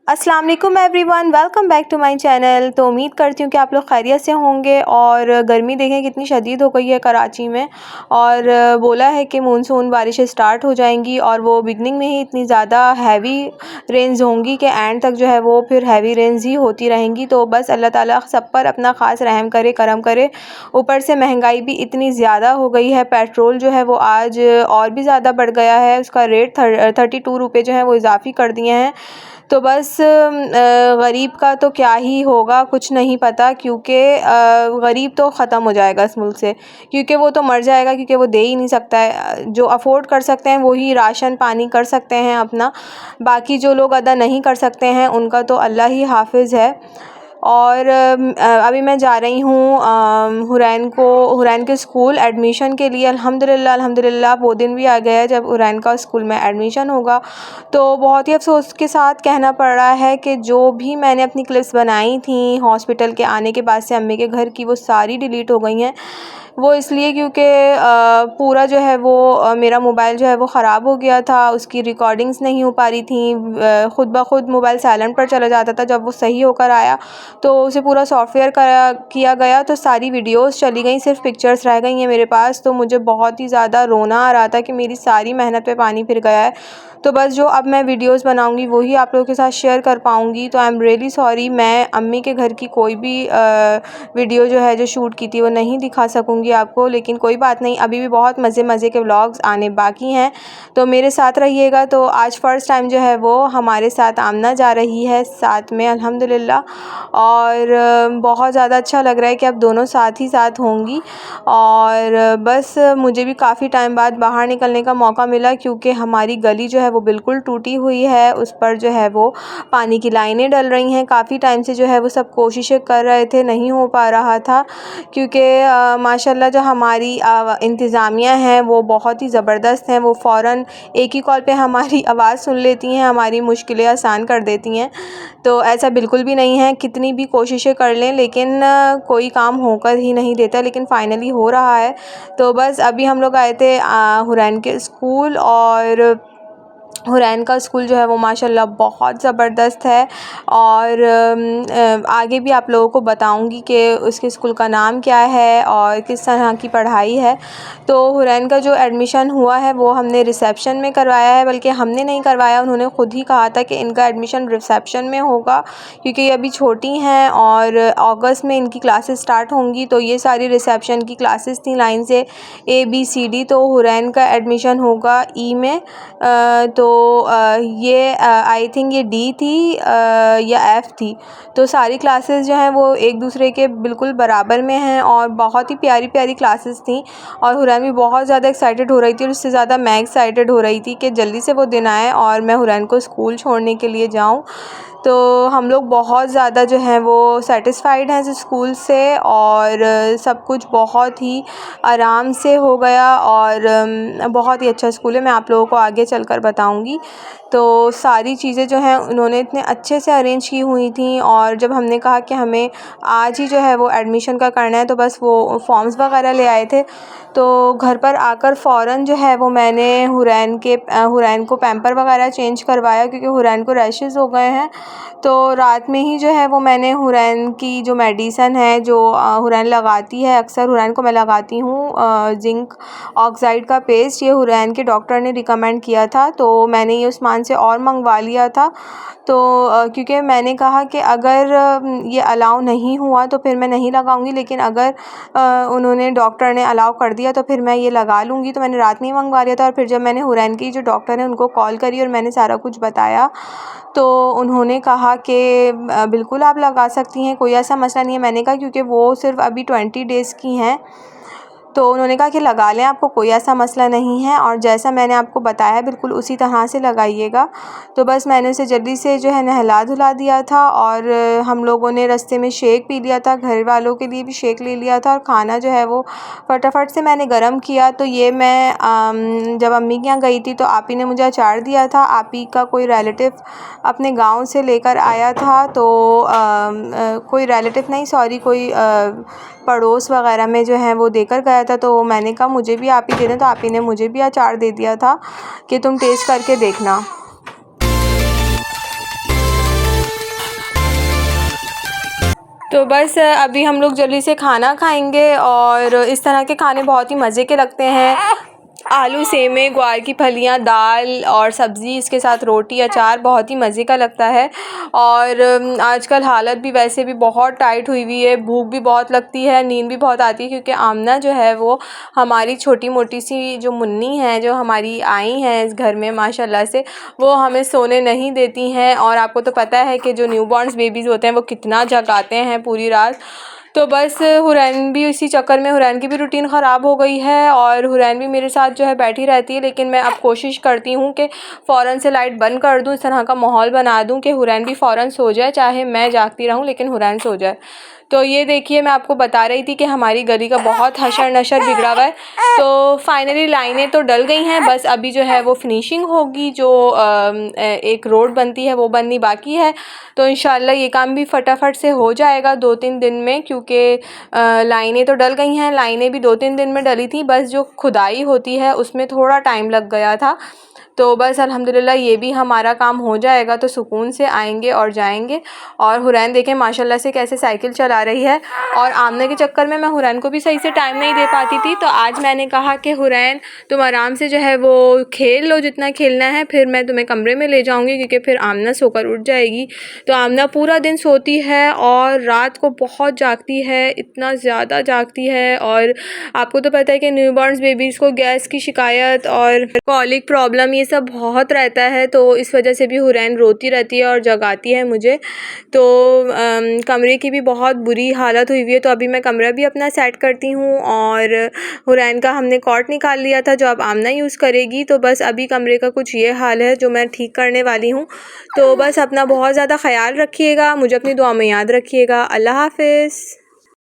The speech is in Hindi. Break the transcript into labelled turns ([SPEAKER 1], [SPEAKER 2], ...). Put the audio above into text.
[SPEAKER 1] अस्सलाम वालेकुम everyone, welcome back to my channel. तो उम्मीद करती हूँ कि आप लोग खैरियत से होंगे। और गर्मी देखें कितनी शदीद हो गई है कराची में, और बोला है कि मानसून बारिशें स्टार्ट हो जाएंगी और वो बिगनिंग में ही इतनी ज़्यादा हैवी रेंज होंगी कि एंड तक जो है वो फिर हैवी रेंज ही होती रहेंगी। तो बस अल्लाह ताला सब पर अपना ख़ास रहम करे, करम करे। ऊपर से महंगाई भी इतनी ज़्यादा हो गई है, पेट्रोल जो है वो आज और भी ज़्यादा बढ़ गया है, उसका रेट 32 रुपये जो है वो इजाफ़ी कर दिए हैं। तो बस गरीब का तो क्या ही होगा कुछ नहीं पता, क्योंकि गरीब तो ख़त्म हो जाएगा इस मुल्क से, क्योंकि वो तो मर जाएगा, क्योंकि वो दे ही नहीं सकता है। जो अफोर्ड कर सकते हैं वही राशन पानी कर सकते हैं अपना, बाकी जो लोग अदा नहीं कर सकते हैं उनका तो अल्लाह ही हाफ़िज़ है। और अभी मैं जा रही हूँ हुरैन के स्कूल एडमिशन के लिए। अल्हम्दुलिल्लाह वो दिन भी आ गया है जब हुरैन का स्कूल में एडमिशन होगा। तो बहुत ही अफ़सोस के साथ कहना पड़ रहा है कि जो भी मैंने अपनी क्लिप्स बनाई थी हॉस्पिटल के आने के बाद से अम्मी के घर की, वो सारी डिलीट हो गई हैं। वो इसलिए क्योंकि पूरा जो है वो मेरा मोबाइल जो है वो ख़राब हो गया था, उसकी रिकॉर्डिंग्स नहीं हो पा रही थी। ख़ुद ब खुद मोबाइल साइलेंट पर चला जाता था। जब वो सही होकर आया तो उसे पूरा सॉफ्टवेयर किया गया तो सारी वीडियोस चली गई, सिर्फ पिक्चर्स रह गई हैं मेरे पास। तो मुझे बहुत ही ज़्यादा रोना आ रहा था कि मेरी सारी मेहनत पे पानी फिर गया है। तो बस जो अब मैं वीडियोस बनाऊंगी वही आप लोगों के साथ शेयर कर पाऊंगी। तो आई एम रियली सॉरी, मैं अम्मी के घर की कोई भी वीडियो जो है जो शूट की थी वो नहीं दिखा सकूंगी आपको, लेकिन कोई बात नहीं, अभी भी बहुत मज़े के व्लॉग्स आने बाकी हैं, तो मेरे साथ रहिएगा। तो आज फ़र्स्ट टाइम जो है वो हमारे साथ आमना जा रही है साथ में, अल्हम्दुलिल्लाह। और बहुत ज़्यादा अच्छा लग रहा है कि अब दोनों साथ ही साथ होंगी। और बस मुझे भी काफ़ी टाइम बाद बाहर निकलने का मौका मिला, क्योंकि हमारी गली जो है वो बिल्कुल टूटी हुई है, उस पर जो है वो पानी की लाइनें डल रही हैं। काफ़ी टाइम से जो है वो सब कोशिशें कर रहे थे, नहीं हो पा रहा था, क्योंकि माशाल्लाह जो हमारी इंतज़ामिया है वो बहुत ही ज़बरदस्त हैं। वो फ़ौरन एक ही कॉल पे हमारी आवाज़ सुन लेती हैं, हमारी मुश्किलें आसान कर देती हैं। तो ऐसा बिल्कुल भी नहीं है, कितनी भी कोशिशें कर लें लेकिन कोई काम होकर ही नहीं देता, लेकिन फ़ाइनली हो रहा है। तो बस अभी हम लोग आए थे हुरैन के स्कूल, और हुरैन का स्कूल जो है वो माशाल्लाह बहुत ज़बरदस्त है। और आगे भी आप लोगों को बताऊंगी कि उसके स्कूल का नाम क्या है और किस तरह की पढ़ाई है। तो हुरैन का जो एडमिशन हुआ है वो हमने रिसेप्शन में करवाया है, बल्कि हमने नहीं करवाया, उन्होंने ख़ुद ही कहा था कि इनका एडमिशन रिसेप्शन में होगा, क्योंकि ये अभी छोटी हैं और अगस्त में इनकी क्लासेस स्टार्ट होंगी। तो ये सारी रिसेप्शन की क्लासेस थी लाइन से ABCD। तो हुरैन का एडमिशन होगा E में। तो ये आई थिंक ये D थी या F थी। तो सारी क्लासेस जो हैं वो एक दूसरे के बिल्कुल बराबर में हैं और बहुत ही प्यारी प्यारी क्लासेस थी। और हुरैन भी बहुत ज़्यादा एक्साइटेड हो रही थी, और उससे ज़्यादा मैं एक्साइटेड हो रही थी कि जल्दी से वो दिन आए और मैं हुरैन को स्कूल छोड़ने के लिए जाऊँ। तो हम लोग बहुत ज़्यादा जो हैं वो सेटिस्फाइड हैं इस स्कूल से, और सब कुछ बहुत ही आराम से हो गया, और बहुत ही अच्छा स्कूल है। मैं आप लोगों को आगे चलकर बताऊंगी। तो सारी चीज़ें जो हैं उन्होंने इतने अच्छे से अरेंज की हुई थी, और जब हमने कहा कि हमें आज ही जो है वो एडमिशन का करना है, तो बस वो फॉर्म्स वगैरह ले आए थे। तो घर पर आकर फ़ौरन जो है वो मैंने हुरैन को पैम्पर वगैरह चेंज करवाया, क्योंकि हुरैन को रैशेज़ हो गए हैं। तो रात में ही जो है वो मैंने हुरैन की जो मेडिसन है जो हुरैन लगाती है, अक्सर हुरैन को मैं लगाती हूँ जिंक ऑक्साइड का पेस्ट, ये हुरैन के डॉक्टर ने रिकमेंड किया था, तो मैंने ये उस्मान से और मंगवा लिया था। तो क्योंकि मैंने कहा कि अगर ये अलाउ नहीं हुआ तो फिर मैं नहीं लगाऊंगी, लेकिन अगर उन्होंने डॉक्टर ने अलाउ कर दिया तो फिर मैं ये लगा लूँगी। तो मैंने रात में ही मंगवा लिया था, और फिर जब मैंने हुरैन की जो डॉक्टर है उनको कॉल करी और मैंने सारा कुछ बताया, तो उन्होंने कहा कि बिल्कुल आप लगा सकती हैं, कोई ऐसा मसला नहीं है। मैंने कहा क्योंकि वो सिर्फ़ अभी 20 डेज़ की हैं, तो उन्होंने कहा कि लगा लें, आपको कोई ऐसा मसला नहीं है, और जैसा मैंने आपको बताया बिल्कुल उसी तरह से लगाइएगा। तो बस मैंने उसे जल्दी से जो है नहला धुला दिया था, और हम लोगों ने रास्ते में शेक पी लिया था, घर वालों के लिए भी शेक ले लिया था, और खाना जो है वो फटाफट से मैंने गर्म किया। तो ये मैं जब अम्मी के यहाँ गई थी तो आपी ने मुझे अचार दिया था, आपी का कोई रिलेटिव अपने गाँव से लेकर आया था। तो कोई रिलेटिव नहीं, सॉरी, कोई पड़ोस वगैरह में जो है वो देकर गया था। तो मैंने कहा मुझे भी आप ही दे दें, तो आप ही ने मुझे भी अचार दे दिया था कि तुम टेस्ट करके देखना। तो बस अभी हम लोग जल्दी से खाना खाएंगे और इस तरह के खाने बहुत ही मज़े के लगते हैं। आलू सेमे, ग्वार की फलियाँ, दाल और सब्ज़ी, इसके साथ रोटी, अचार बहुत ही मज़े का लगता है। और आजकल हालत भी वैसे भी बहुत टाइट हुई है, भूख भी बहुत लगती है, नींद भी बहुत आती है, क्योंकि आमना जो है वो हमारी छोटी मोटी सी जो मुन्नी है, जो हमारी आई हैं इस घर में माशाल्लाह से, वो हमें सोने नहीं देती हैं। और आपको तो पता है कि जो न्यूबॉर्न्स बेबीज़ होते हैं वो कितना जगाते हैं पूरी रात। तो बस हुरैन भी इसी चक्कर में, हुरैन की भी रूटीन ख़राब हो गई है और हुरैन भी मेरे साथ जो है बैठी रहती है। लेकिन मैं अब कोशिश करती हूँ कि फ़ौरन से लाइट बंद कर दूँ, इस तरह का माहौल बना दूँ कि हुरैन भी फ़ौरन सो जाए, चाहे मैं जागती रहूँ लेकिन हुरैन सो जाए। तो ये देखिए, मैं आपको बता रही थी कि हमारी गली का बहुत हशर नशर बिगड़ा हुआ है। तो फाइनली लाइनें तो डल गई हैं, बस अभी जो है वो फिनिशिंग होगी, जो एक रोड बनती है वो बननी बाकी है। तो इंशाल्लाह ये काम भी फटाफट से हो जाएगा 2-3 दिन में, क्योंकि लाइनें तो डल गई हैं, लाइनें भी 2-3 दिन में डली थी, बस जो खुदाई होती है उसमें थोड़ा टाइम लग गया था। तो बस अल्हम्दुलिल्लाह ये भी हमारा काम हो जाएगा तो सुकून से आएंगे और जाएंगे। और हुरैन देखें माशाल्लाह से कैसे साइकिल चला रही है। और आमने के चक्कर में मैं हुरैन को भी सही से टाइम नहीं दे पाती थी, तो आज मैंने कहा कि हुरैन तुम आराम से जो है वो खेल लो जितना खेलना है, फिर मैं तुम्हें कमरे में ले जाऊँगी, क्योंकि फिर आमना सोकर उठ जाएगी। तो आमना पूरा दिन सोती है और रात को बहुत जागती है, इतना ज़्यादा जागती है। और आपको तो पता है कि न्यूबॉर्न्स बेबीज़ को गैस की शिकायत और कॉलिक प्रॉब्लम ये सब बहुत रहता है, तो इस वजह से भी हुरैन रोती रहती है और जगाती है मुझे। तो कमरे की भी बहुत बुरी हालत हुई है, तो अभी मैं कमरा भी अपना सेट करती हूँ। और हुरैन का हमने कॉट निकाल लिया था जो अब आमना यूज़ करेगी, तो बस अभी कमरे का कुछ ये हाल है जो मैं ठीक करने वाली हूँ। तो बस अपना बहुत ज़्यादा ख़याल रखिएगा, मुझे अपनी दुआ में याद रखिएगा। अल्लाह हाफ़िज़।